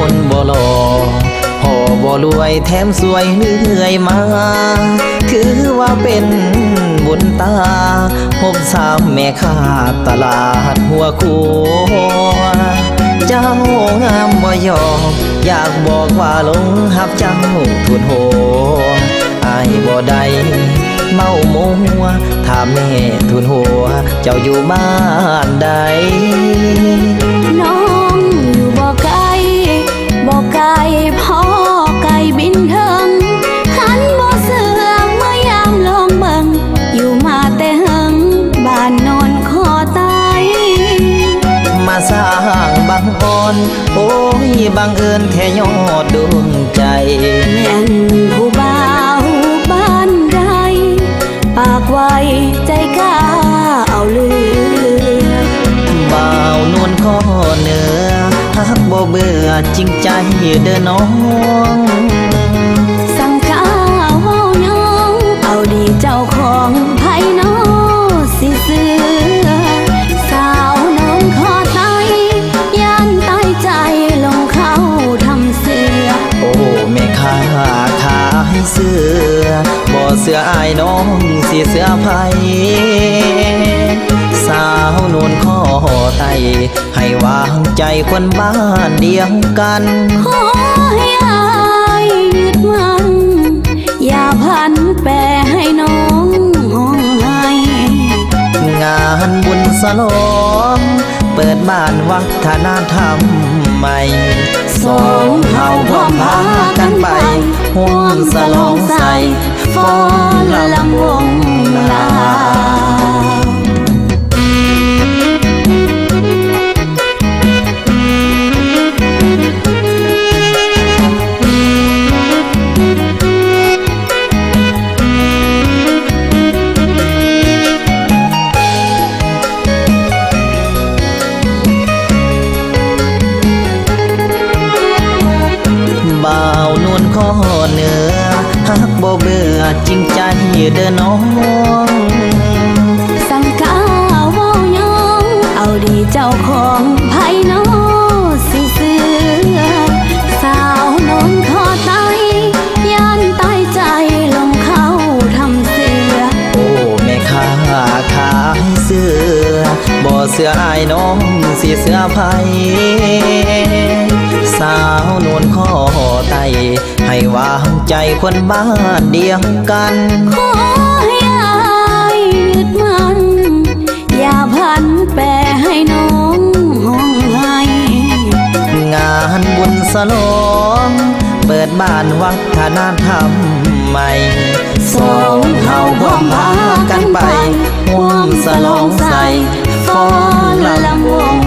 คนบ่หล่อพ่อบ่รวยแถมสวยเรื่อยมาคือว่าเป็นบุญตาพบสามแม่ค้าตลาดหัวคูเจ้างามบ่ยอมอยากบอกว่าหลงหักเจ้าทุนโหอายบ่ได้เมามัวถ้าแม่ทุนหัวเจ้าอยู่บ้านใดน้องอยู่บ่ไกลบ่ไกลพ่อไก่บินเทิงหันบ่เสือเมื่อยามลองเบิ่งอยู่มาแต่หึงบ้านโนนคอตายมาสร้างบังอ่อนโอ้ยบังเอิญแท้ยอดดวงใจแม่นผู้บ่าวบ้านใดปากไวใจกล้าเอาเลือบ่าวนวลข้อเหนือหักบ่เบื่อจริงใจเด้อน้องสังกาเว้ายองเอาดีเจ้าของไผน้อสิเสือสาวน้องขอตายย่านตายใจลงเข้าทำเสือโอ้แม่ค้าขายเสื้อบ่เสื้ออายน้องสิเสื้อไผสาวนวลข้อไตให้วางใจคนบ้านเดียวกันขอให้อายยึดมันอย่าพันแปรให้น้องห้องให้งานบุญสลองเปิดบ้านวัฒนธรรมใหม่สองเฮาพร้อมพากันไปห่วงสลองใส่ฟ้อนลำวงลาบ่าวนวลข้อเหนือหักบ่เบื่อจริงใจเด้อน้องสังกาเว้ายองเอาดีเจ้าของไผน้อสิเสือสาวน้องขอตายย่านตายใจลงเข้าทำเสือโอ้แม่ค้าขายเสื้อบ่เสื้ออายน้องสิเสื้อไผสาวนวลข้อไตให้วางใจคนบ้านเดียวกันขอให้อายยึดมันอย่าพันแปรให้น้องห้องให้งานบุญสลองเปิดบ้านวัฒนธรรมใหม่สองเฮาพร้อมพากันไปห่วงสลองใส่ฟ้อนลำวง